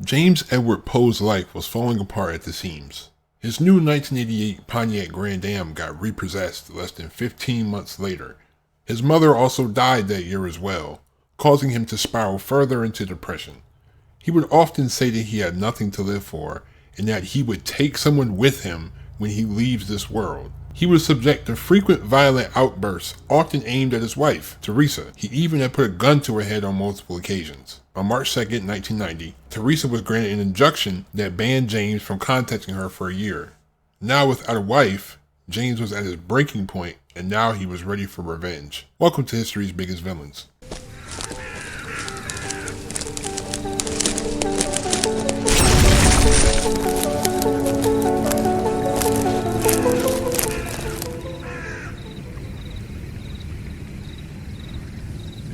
James Edward Pough's life was falling apart at the seams. His new 1988 Pontiac Grand Am got repossessed less than 15 months later. His mother also died that year as well, causing him to spiral further into depression. He would often say that he had nothing to live for, and that he would take someone with him when he leaves this world. He was subject to frequent violent outbursts, often aimed at his wife, Theresa. He even had put a gun to her head on multiple occasions. On March 2nd, 1990, Theresa was granted an injunction that banned James from contacting her for a year. Now without a wife, James was at his breaking point, and now he was ready for revenge. Welcome to History's Biggest Villains.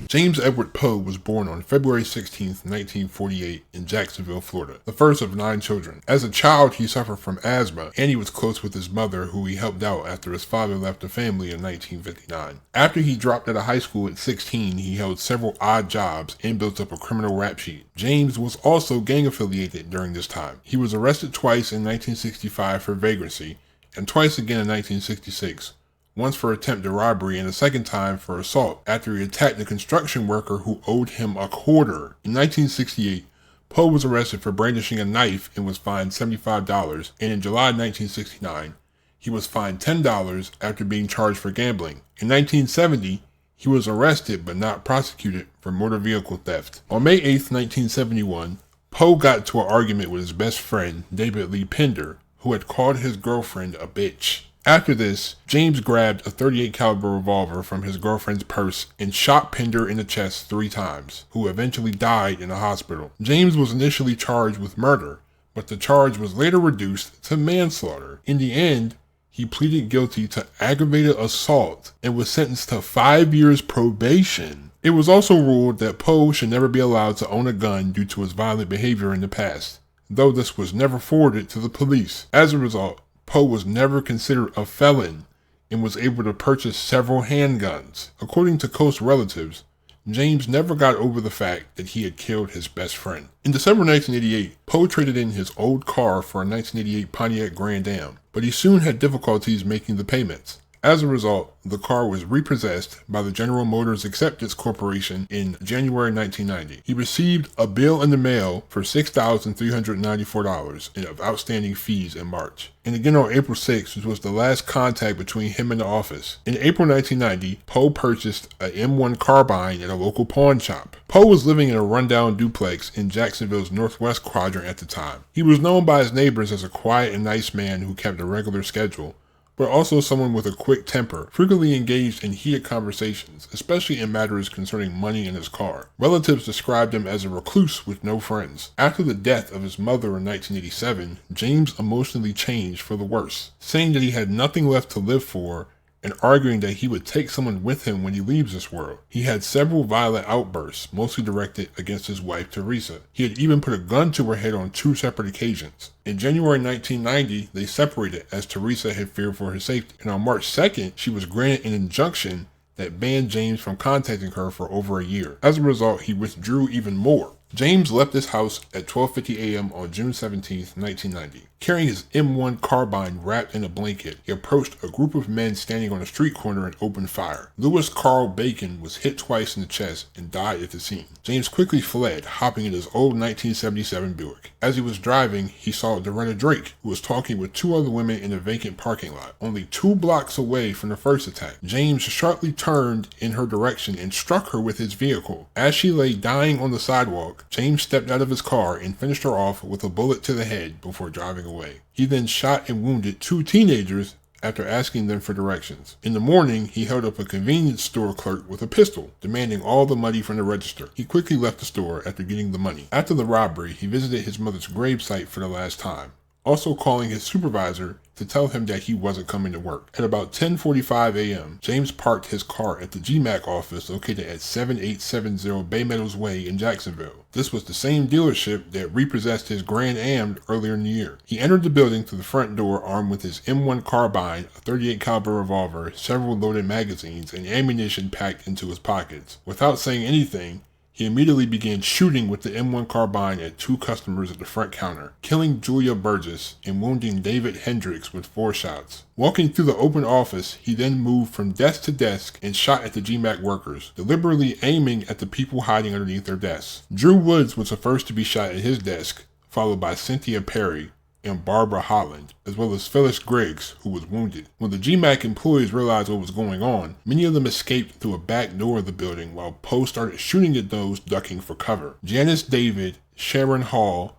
James Edward Pough was born on February 16, 1948 in Jacksonville, Florida, the first of 9 children. As a child, he suffered from asthma, and he was close with his mother, who he helped out after his father left the family in 1959. After he dropped out of high school at 16, he held several odd jobs and built up a criminal rap sheet. James was also gang affiliated during this time. He was arrested twice in 1965 for vagrancy, and twice again in 1966. Once for attempted robbery and a second time for assault after he attacked a construction worker who owed him a quarter. In 1968, Pough was arrested for brandishing a knife and was fined $75, and in July 1969, he was fined $10 after being charged for gambling. In 1970, he was arrested but not prosecuted for motor vehicle theft. On May 8, 1971, Pough got into an argument with his best friend, David Lee Pender, who had called his girlfriend a bitch. After this, James grabbed a .38 caliber revolver from his girlfriend's purse and shot Pender in the chest 3 times, who eventually died in a hospital. James was initially charged with murder, but the charge was later reduced to manslaughter. In the end, he pleaded guilty to aggravated assault and was sentenced to 5 years probation. It was also ruled that Pough should never be allowed to own a gun due to his violent behavior in the past, though this was never forwarded to the police. As a result, Pough was never considered a felon and was able to purchase several handguns. According to close relatives, James never got over the fact that he had killed his best friend. In December 1988, Pough traded in his old car for a 1988 Pontiac Grand Am, but he soon had difficulties making the payments. As a result, the car was repossessed by the General Motors Acceptance Corporation in January 1990. He received a bill in the mail for $6,394 of outstanding fees in March, and again on April 6, which was the last contact between him and the office. In April 1990, Pough purchased a M1 carbine at a local pawn shop. Pough was living in a rundown duplex in Jacksonville's northwest quadrant at the time. He was known by his neighbors as a quiet and nice man who kept a regular schedule, but also someone with a quick temper, frequently engaged in heated conversations, especially in matters concerning money and his car. Relatives described him as a recluse with no friends. After the death of his mother in 1987, James emotionally changed for the worse, saying that he had nothing left to live for and arguing that he would take someone with him when he leaves this world. He had several violent outbursts, mostly directed against his wife, Theresa. He had even put a gun to her head on 2 separate occasions. In January 1990, they separated as Theresa had feared for her safety, and on March 2nd, she was granted an injunction that banned James from contacting her for over a year. As a result, he withdrew even more. James left his house at 12:50 a.m. on June 17, 1990. Carrying his M1 carbine wrapped in a blanket, he approached a group of men standing on a street corner and opened fire. Louis Carl Bacon was hit twice in the chest and died at the scene. James quickly fled, hopping in his old 1977 Buick. As he was driving, he saw Theresa Drake, who was talking with 2 other women in a vacant parking lot, only 2 blocks away from the first attack. James sharply turned in her direction and struck her with his vehicle. As she lay dying on the sidewalk, James stepped out of his car and finished her off with a bullet to the head before driving away. He then shot and wounded 2 teenagers after asking them for directions. In the morning, he held up a convenience store clerk with a pistol, demanding all the money from the register. He quickly left the store after getting the money. After the robbery, he visited his mother's gravesite for the last time, also calling his supervisor to tell him that he wasn't coming to work. At about 10:45 a.m., James parked his car at the GMAC office located at 7870 Bay Meadows Way in Jacksonville. This was the same dealership that repossessed his Grand Am earlier in the year. He entered the building through the front door armed with his M1 carbine, a .38 caliber revolver, several loaded magazines, and ammunition packed into his pockets. Without saying anything, He immediately began shooting with the M1 carbine at 2 customers at the front counter, killing Julia Burgess and wounding David Hendricks with 4 shots. Walking through the open office, he then moved from desk to desk and shot at the GMAC workers, deliberately aiming at the people hiding underneath their desks. Drew Woods was the first to be shot at his desk, followed by Cynthia Perry and Barbara Holland, as well as Phyllis Griggs, who was wounded. When the GMAC employees realized what was going on, many of them escaped through a back door of the building while Pough started shooting at those ducking for cover. Janice David, Sharon Hall,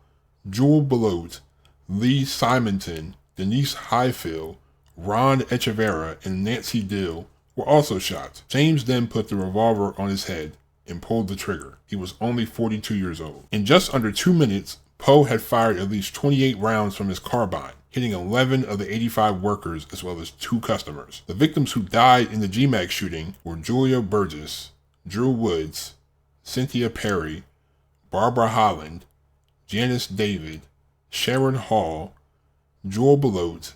Jewel Belote, Lee Simonton, Denise Highfield, Ron Echeverra, and Nancy Dill were also shot. James then put the revolver on his head and pulled the trigger. He was only 42 years old. In just under 2 minutes, Pough had fired at least 28 rounds from his carbine, hitting 11 of the 85 workers as well as 2 customers. The victims who died in the GMAC shooting were Julia Burgess, Drew Woods, Cynthia Perry, Barbara Holland, Janice David, Sharon Hall, Jewel Belote,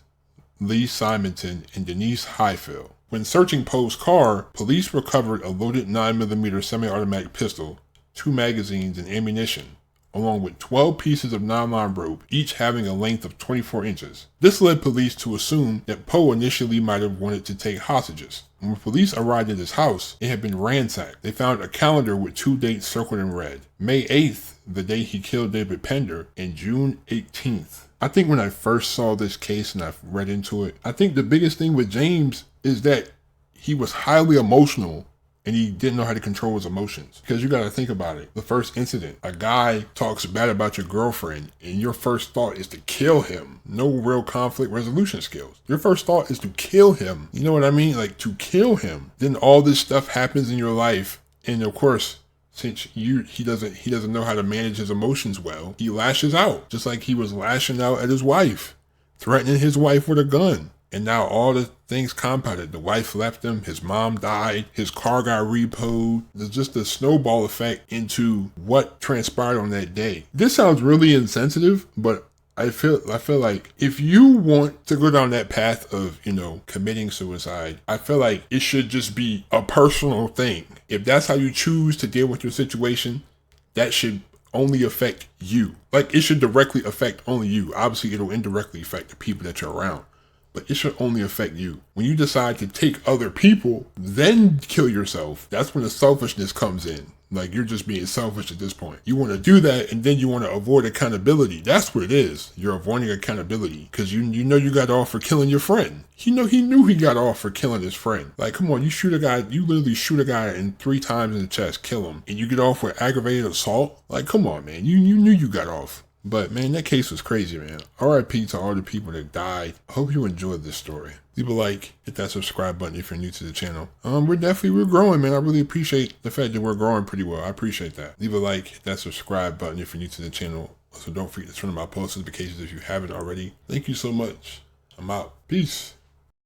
Lee Simonton, and Denise Highfield. When searching Pough's car, police recovered a loaded 9mm semi-automatic pistol, 2 magazines, and ammunition, along with 12 pieces of nylon rope, each having a length of 24 inches. This led police to assume that Pough initially might have wanted to take hostages. When police arrived at his house, it had been ransacked. They found a calendar with 2 dates circled in red. May 8th, the day he killed David Pender, and June 18th. I think when I first saw this case and I read into it, I think the biggest thing with James is that he was highly emotional and he didn't know how to control his emotions. Because you got to think about it. The first incident, a guy talks bad about your girlfriend and your first thought is to kill him. No real conflict resolution skills. Your first thought is to kill him. You know what I mean? Like, to kill him. Then all this stuff happens in your life. And of course, since he doesn't know how to manage his emotions well, he lashes out. Just like he was lashing out at his wife, threatening his wife with a gun. And now all the things compounded. The wife left him, his mom died, his car got repoed. There's just a snowball effect into what transpired on that day. This sounds really insensitive, but I feel like if you want to go down that path of, committing suicide, I feel like it should just be a personal thing. If that's how you choose to deal with your situation, that should only affect you. Like, it should directly affect only you. Obviously, it'll indirectly affect the people that you're around, but it should only affect you. When you decide to take other people, then kill yourself, that's when the selfishness comes in. Like, you're just being selfish at this point. You want to do that, and then you want to avoid accountability. That's what it is. You're avoiding accountability because you know you got off for killing your friend. He knew he got off for killing his friend. Like, come on, you literally shoot a guy and 3 times in the chest, kill him, and you get off with aggravated assault? Like, come on, man. You knew you got off. But man, that case was crazy, man. RIP to all the people that died. I hope you enjoyed this story. Leave a like, hit that subscribe button if you're new to the channel. We're growing, man. I really appreciate the fact that we're growing pretty well. I appreciate that. Leave a like, hit that subscribe button if you're new to the channel. Also, don't forget to turn on my post notifications if you haven't already. Thank you so much. I'm out. Peace.